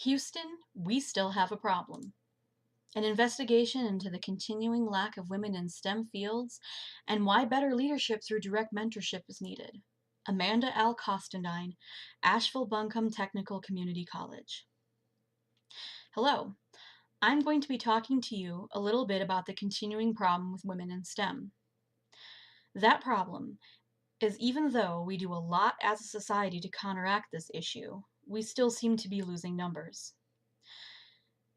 Houston, we still have a problem. An investigation into the continuing lack of women in STEM fields and why better leadership through direct mentorship is needed. Amanda L. Costandine, Asheville Buncombe Technical Community College. Hello, I'm going to be talking to you a little bit about the continuing problem with women in STEM. That problem is even though we do a lot as a society to counteract this issue, we still seem to be losing numbers.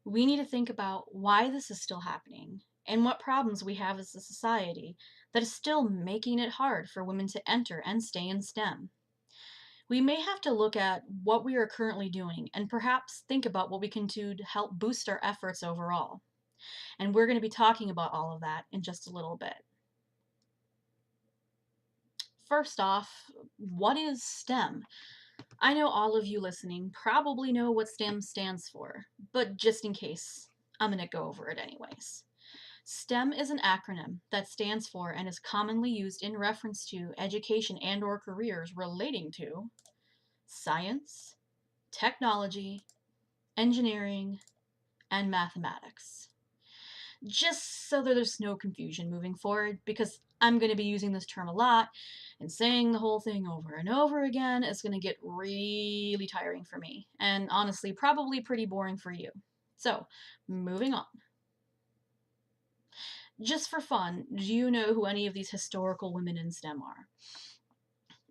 We need to think about why this is still happening and what problems we have as a society that is still making it hard for women to enter and stay in STEM. We may have to look at what we are currently doing and perhaps think about what we can do to help boost our efforts overall. And we're going to be talking about all of that in just a little bit. First off, what is STEM? I know all of you listening probably know what STEM stands for, but just in case, I'm going to go over it anyways. STEM is an acronym that stands for and is commonly used in reference to education and/or careers relating to science, technology, engineering, and mathematics. Just so that there's no confusion moving forward, because I'm going to be using this term a lot, and saying the whole thing over and over again is going to get really tiring for me, and honestly, probably pretty boring for you. So, moving on. Just for fun, do you know who any of these historical women in STEM are?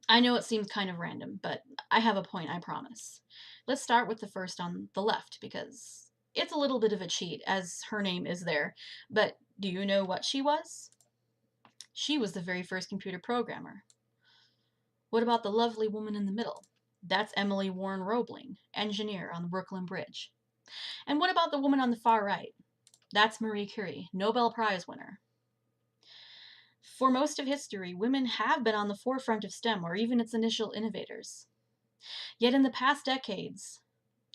I know it seems kind of random, but I have a point, I promise. Let's start with the first on the left, because it's a little bit of a cheat, as her name is there. But do you know what she was? She was the very first computer programmer. What about the lovely woman in the middle? That's Emily Warren Roebling, engineer on the Brooklyn Bridge. And what about the woman on the far right? That's Marie Curie, Nobel Prize winner. For most of history, women have been on the forefront of STEM, or even its initial innovators. Yet in the past decades,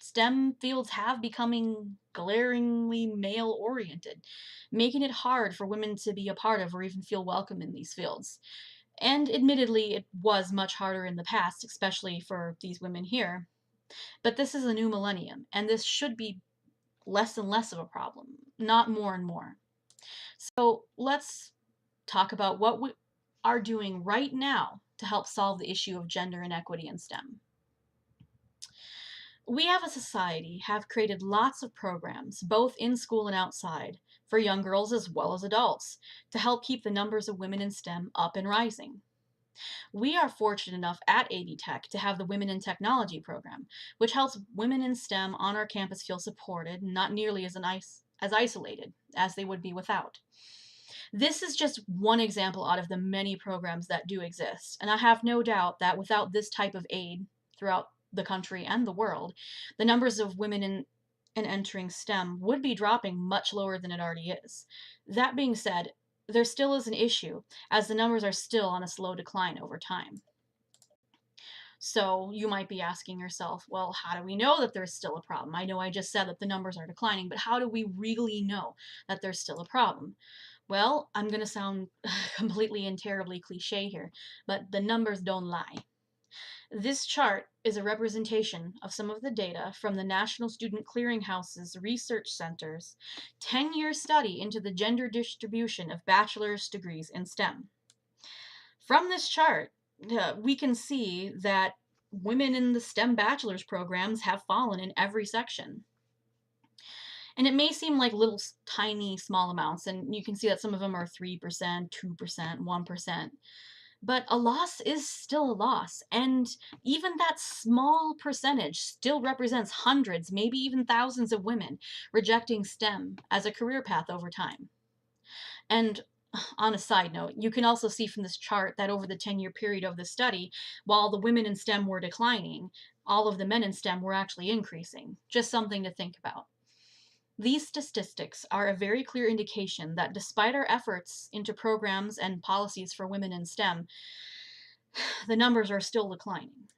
STEM fields have becoming glaringly male-oriented, making it hard for women to be a part of or even feel welcome in these fields. And admittedly, it was much harder in the past, especially for these women here. But this is a new millennium, and this should be less and less of a problem, not more and more. So let's talk about what we are doing right now to help solve the issue of gender inequity in STEM. We have a society have created lots of programs, both in school and outside, for young girls as well as adults, to help keep the numbers of women in STEM up and rising. We are fortunate enough at AV Tech to have the Women in Technology program, which helps women in STEM on our campus feel supported and not nearly as isolated as they would be without. This is just one example out of the many programs that do exist, and I have no doubt that without this type of aid throughout the country and the world, the numbers of women in entering STEM would be dropping much lower than it already is. That being said, there still is an issue, as the numbers are still on a slow decline over time. So you might be asking yourself, well, how do we know that there's still a problem? I know I just said that the numbers are declining, but how do we really know that there's still a problem? Well, I'm going to sound completely and terribly cliche here, but the numbers don't lie. This chart is a representation of some of the data from the National Student Clearinghouse's Research Center's 10-year study into the gender distribution of bachelor's degrees in STEM. From this chart, we can see that women in the STEM bachelor's programs have fallen in every section. And it may seem like little tiny small amounts, and you can see that some of them are 3%, 2%, 1%. But a loss is still a loss, and even that small percentage still represents hundreds, maybe even thousands of women rejecting STEM as a career path over time. And on a side note, you can also see from this chart that over the 10-year period of the study, while the women in STEM were declining, all of the men in STEM were actually increasing. Just something to think about. These statistics are a very clear indication that despite our efforts into programs and policies for women in STEM, the numbers are still declining.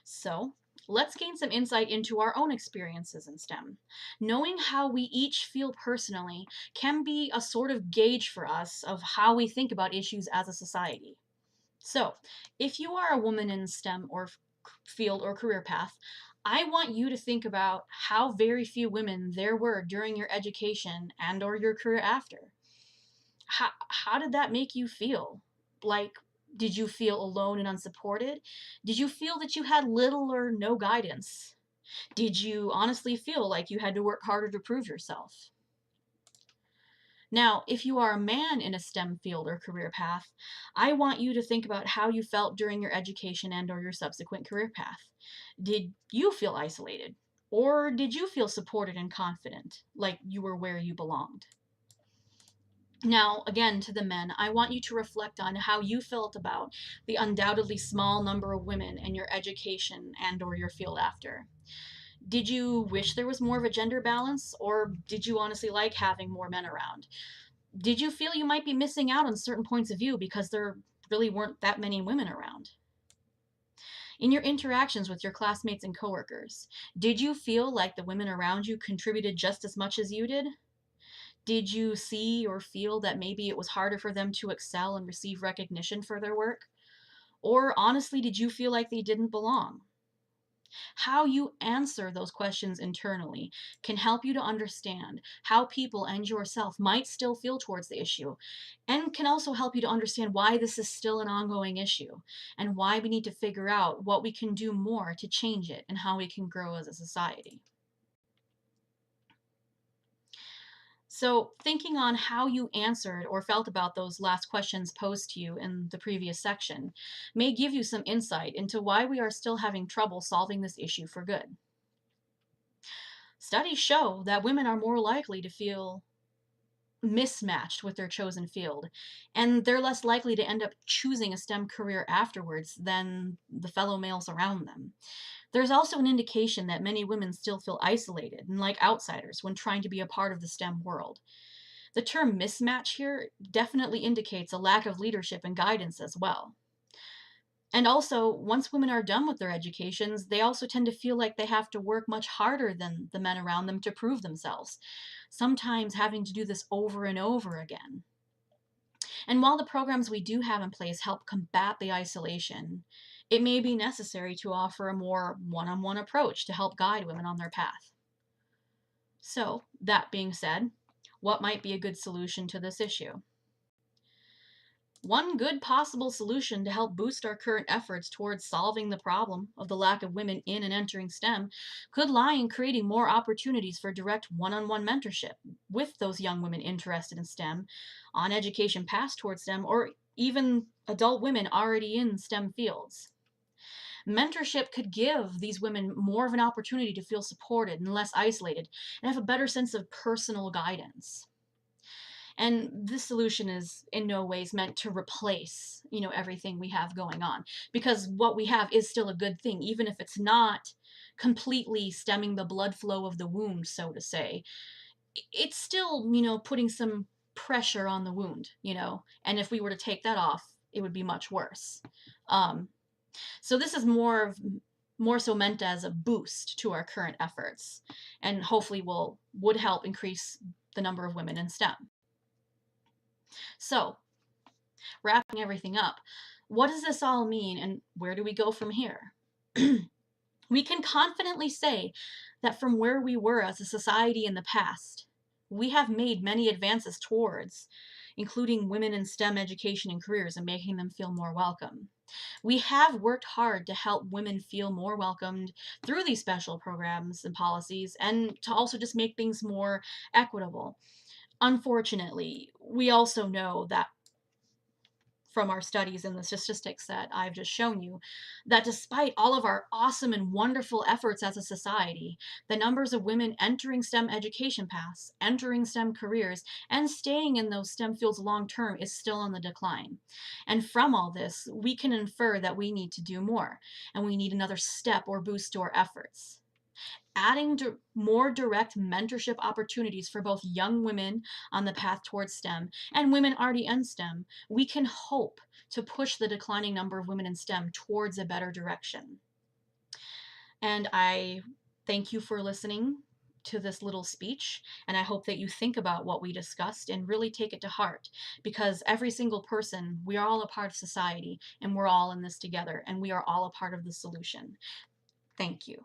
So, let's gain some insight into our own experiences in STEM. Knowing how we each feel personally can be a sort of gauge for us of how we think about issues as a society. So, if you are a woman in STEM or field or career path, I want you to think about how very few women there were during your education and or your career after. How did that make you feel? Like, did you feel alone and unsupported? Did you feel that you had little or no guidance? Did you honestly feel like you had to work harder to prove yourself? Now, if you are a man in a STEM field or career path, I want you to think about how you felt during your education and or your subsequent career path. Did you feel isolated? Or did you feel supported and confident, like you were where you belonged? Now, again, to the men, I want you to reflect on how you felt about the undoubtedly small number of women in your education and or your field after. Did you wish there was more of a gender balance, or did you honestly like having more men around? Did you feel you might be missing out on certain points of view because there really weren't that many women around? In your interactions with your classmates and coworkers, did you feel like the women around you contributed just as much as you did? Did you see or feel that maybe it was harder for them to excel and receive recognition for their work? Or honestly, did you feel like they didn't belong? How you answer those questions internally can help you to understand how people and yourself might still feel towards the issue, and can also help you to understand why this is still an ongoing issue and why we need to figure out what we can do more to change it and how we can grow as a society. So, thinking on how you answered or felt about those last questions posed to you in the previous section may give you some insight into why we are still having trouble solving this issue for good. Studies show that women are more likely to feel mismatched with their chosen field, and they're less likely to end up choosing a STEM career afterwards than the fellow males around them. There's also an indication that many women still feel isolated and like outsiders when trying to be a part of the STEM world. The term mismatch here definitely indicates a lack of leadership and guidance as well. And also, once women are done with their educations, they also tend to feel like they have to work much harder than the men around them to prove themselves, sometimes having to do this over and over again. And while the programs we do have in place help combat the isolation, it may be necessary to offer a more one on one approach to help guide women on their path. So, that being said, what might be a good solution to this issue? One good possible solution to help boost our current efforts towards solving the problem of the lack of women in and entering STEM could lie in creating more opportunities for direct one on one mentorship with those young women interested in STEM, on education paths towards STEM, or even adult women already in STEM fields. Mentorship could give these women more of an opportunity to feel supported and less isolated and have a better sense of personal guidance. And this solution is in no ways meant to replace, everything we have going on, because what we have is still a good thing, even if it's not completely stemming the blood flow of the wound, so to say. It's still, putting some pressure on the wound, and if we were to take that off, it would be much worse. Um, so this is more so meant as a boost to our current efforts, and hopefully would help increase the number of women in STEM. So, wrapping everything up, what does this all mean and where do we go from here? We can confidently say that from where we were as a society in the past, we have made many advances towards including women in STEM education and careers and making them feel more welcome. We have worked hard to help women feel more welcomed through these special programs and policies, and to also just make things more equitable. Unfortunately, we also know that from our studies and the statistics that I've just shown you, that despite all of our awesome and wonderful efforts as a society, the numbers of women entering STEM education paths, entering STEM careers, and staying in those STEM fields long term is still on the decline. And from all this, we can infer that we need to do more, and we need another step or boost to our efforts. Adding more direct mentorship opportunities for both young women on the path towards STEM and women already in STEM, we can hope to push the declining number of women in STEM towards a better direction. And I thank you for listening. to this little speech, and I hope that you think about what we discussed and really take it to heart, because every single person, we are all a part of society, and we're all in this together, and we are all a part of the solution. Thank you.